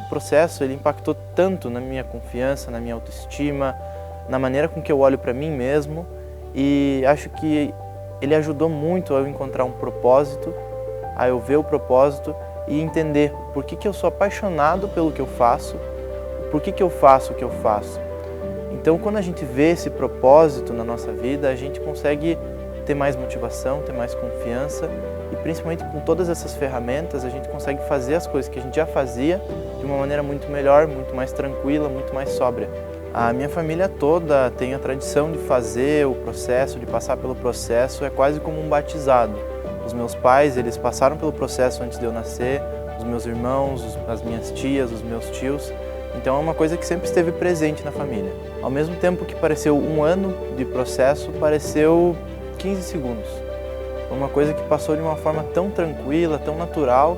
processo ele impactou tanto na minha confiança, na minha autoestima, na maneira com que eu olho para mim mesmo, e acho que ele ajudou muito a eu encontrar um propósito, a eu ver o propósito e entender por que eu sou apaixonado pelo que eu faço, por que eu faço o que eu faço. Então, quando a gente vê esse propósito na nossa vida, a gente consegue ter mais motivação, ter mais confiança e principalmente com todas essas ferramentas a gente consegue fazer as coisas que a gente já fazia de uma maneira muito melhor, muito mais tranquila, muito mais sóbria. A minha família toda tem a tradição de fazer o processo, de passar pelo processo, é quase como um batizado. Os meus pais, eles passaram pelo processo antes de eu nascer, os meus irmãos, as minhas tias, os meus tios. Então é uma coisa que sempre esteve presente na família. Ao mesmo tempo que pareceu um ano de processo, pareceu 15 segundos. Uma coisa que passou de uma forma tão tranquila, tão natural,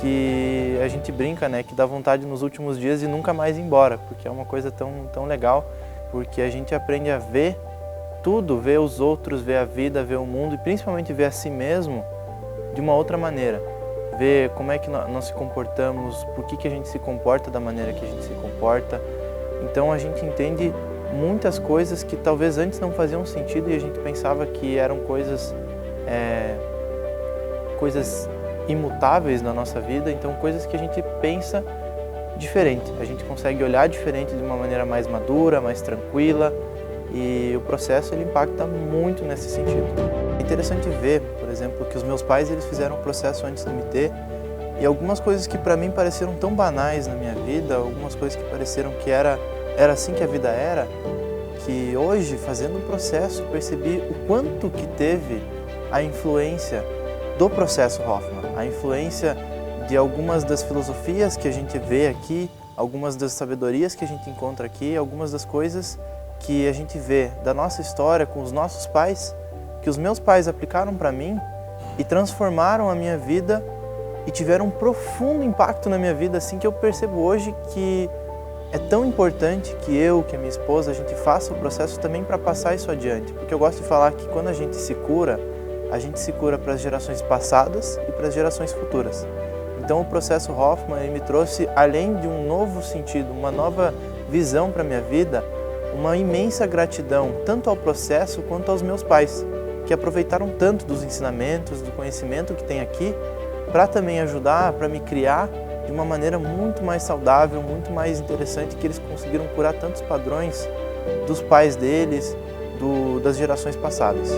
que a gente brinca, né, que dá vontade nos últimos dias de nunca mais ir embora, porque é uma coisa tão legal, porque a gente aprende a ver tudo, ver os outros, ver a vida, ver o mundo e principalmente ver a si mesmo de uma outra maneira. Ver como é que nós se comportamos, por que a gente se comporta da maneira que a gente se comporta. Então a gente entende muitas coisas que talvez antes não faziam sentido e a gente pensava que eram coisas imutáveis na nossa vida, então coisas que a gente pensa diferente. A gente consegue olhar diferente de uma maneira mais madura, mais tranquila e o processo ele impacta muito nesse sentido. É interessante ver, por exemplo, que os meus pais eles fizeram o processo antes de me ter e algumas coisas que para mim pareceram tão banais na minha vida, algumas coisas que pareceram que era assim que a vida era, que hoje, fazendo o processo, percebi o quanto que teve a influência do processo Hoffman, a influência de algumas das filosofias que a gente vê aqui, algumas das sabedorias que a gente encontra aqui, algumas das coisas que a gente vê da nossa história com os nossos pais, que os meus pais aplicaram para mim e transformaram a minha vida e tiveram um profundo impacto na minha vida, assim que eu percebo hoje que é tão importante que eu, que a minha esposa, a gente faça o processo também para passar isso adiante. Porque eu gosto de falar que quando a gente se cura para as gerações passadas e para as gerações futuras. Então o processo Hoffman ele me trouxe, além de um novo sentido, uma nova visão para a minha vida, uma imensa gratidão, tanto ao processo quanto aos meus pais, que aproveitaram tanto dos ensinamentos, do conhecimento que tem aqui, para também ajudar, para me criar de uma maneira muito mais saudável, muito mais interessante, que eles conseguiram curar tantos padrões dos pais deles, das gerações passadas.